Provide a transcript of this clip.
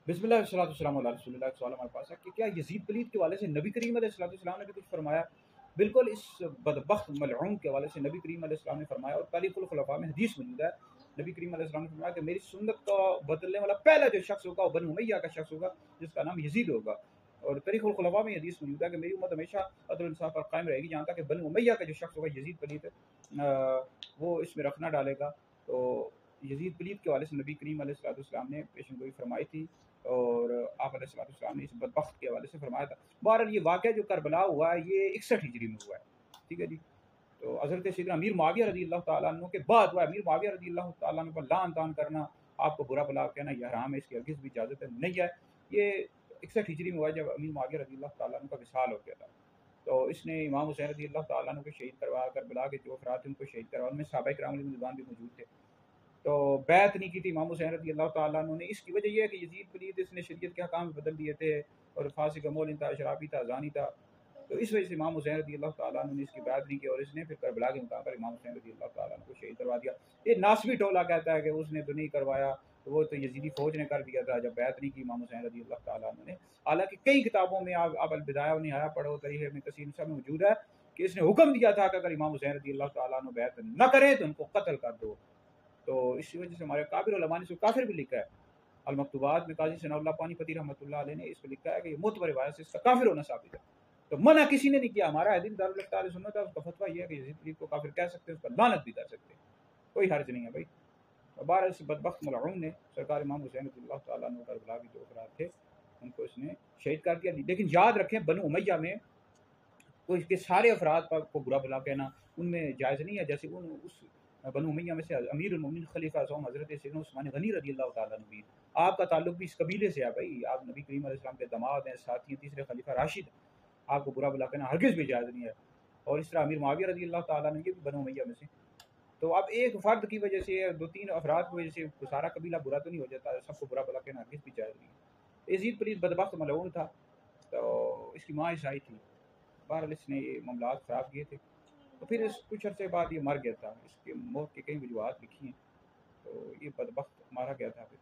बिस्मिल्लाह वस्सलातु वस्सलामु अला रसूलिल्लाह। एक सवाल हमारे पास है कि क्या यजीद पलीद के हवाले से नबी करीम अलैहिस्सलातु वस्सलाम ने भी कुछ फरमाया? बिल्कुल, इस बदबख्त मलऊन के हवाले से नबी करीम अलैहिस्सलाम ने फरमाया और तारीखुल खुलफा में हदीस मौजूद है। नबी करीम अलैहिस्सलाम ने फरमाया कि मेरी सुन्नत का बदलने वाला पहला जो शख्स होगा वो बनु उमय्या का शख्स होगा, जिसका नाम यजीद होगा। और तारीखुल खुलफा में हदीस मौजूद है कि मेरी उम्मत हमेशा अदल इंसाफ पर कायम रहेगी, जहाँ तक कि बनु उमय्या का जो शख्स होगा यजीद पलीद वो इसमें रखना डालेगा। तो यजीद पलीद के हवाले से नबी करीम अलैहिस्सलातु वस्सलाम ने पेशेंगोई फरमाई थी और आप अलैहिस्सलातु वस्सलाम ने इस बदबख्त के हवाले से फरमाया था। बहरहाल ये वाक़या जो करबला हुआ है ये 61 हिजरी में हुआ है, ठीक है जी। तो हज़रत सैयदना अमीर मुआविया रज़ियल्लाहु ताला अन्हु के बाद हुआ है। अमीर मुआविया रज़ियल्लाहु ताला अन्हु पर लान तान करना, आपको बुरा भला कहना ये हराम है, इसकी हरगिज़ भी इजाज़त नहीं है। ये 61 हिजरी में हुआ जब अमीर मुआविया रज़ियल्लाहु ताला अन्हु का विसाल हो गया था। तो इसने इमाम हुसैन रज़ियल्लाहु ताला अन्हु को शहीद करवा, करबला के जो अफ़राद थे उनको शहीद करवा, उनमें सहाबाए किराम रिज़वान भी मौजूद थे। तो बैत नहीं की थी इमाम हुसैन रज़ियल्लाहु ताला अन्हु ने। इसकी वजह यह है कि यजीद पलीद इसने शरीयत के अहकाम बदल दिए थे और फासिक मोलिन था, शराबी था, ज़ानी था। तो इस वजह से इमाम हुसैन रज़ियल्लाहु ताला अन्हु ने इसकी बैत नहीं की और इसने फिर करबला के मुकाम पर इमाम हुसैन रज़ियल्लाहु ताला अन्हु को शहीद करवा दिया। ये नासबी टोला कहता है कि उसने तो नहीं करवाया, तो वो तो यजीदी फौज ने कर दिया था जब बैत नहीं की इमाम हुसैन रज़ियल्लाहु ताला अन्हु ने। हालांकि कई किताबों में आप अल बिदाया व निहाया पढ़ो, तरीक़ इब्न कसीर सब में मौजूद है कि इसने हुक्म दिया था कि अगर इमाम हुसैन रज़ियल्लाहु ताला अन्हु बैत न करें तो उनको कत्ल कर दो। तो इसी वजह से हमारे काबिर उलमा ने इसको काफिर भी लिखा है। अल मकतूबात में काजी सनाउल्लाह पानीपती रहमतुल्लाह अलैह ने इसको लिखा है कि ये मुतबर रिवायत से इसका काफिर होना साबित है। तो मना किसी ने नहीं किया। हमारा है दिन दारुल इफ्ता अहले सुन्नत है, उसका फतवा ये है कि यजीद पलीद को काफिर कह सकते हैं, उसका लानत भी कर सकते हैं, कोई हर्ज नहीं है भाई। बारह इस बदबख्त मलऊन ने सरकार इमाम हुसैन रज़ियल्लाहु ताला अन्हु करबला के जो अफराद थे उनको इसने शहीद कर दिया। लेकिन याद रखें, बनु उमय्या में कोई के सारे अफराद को बुरा भला कहना उनमें जायज़ नहीं है। जैसे उस बनु उमय्या में से अमीरुल मोमिनीन खलीफा आज़म हज़रत सैयदना उस्मान गनी रज़ियल्लाहु ताला अन्हु भी, आपका ताल्लुक भी इस कबीले से है भाई। आप नबी करीम अलैहि सलाम के दामाद हैं, साथी हैं, तीसरे खलीफा राशिद। आपको बुरा भला कहना हरगिज़ भी जायज़ नहीं है। और इस तरह अमीर मुआविया रज़ियल्लाहु ताला अन्हु ये भी बनु उमय्या में से। तो अब एक फ़र्द की वजह से, 2-3 अफराद की वजह से सारा कबीला बुरा तो नहीं हो जाता, सबको बुरा भला कहना हरगिज़ भी जायज़ नहीं है। यज़ीद पलीद बदबख्त मलऊन था, तो इसकी माँ ईसाई थी। बहरहाल इसने ये मामलात ख़राब किए थे। तो फिर इस कुछ अरसे बाद ये मर गया था। इसकी मौत की कई वजूहात लिखी हैं, तो ये बदबख्त मारा गया था फिर।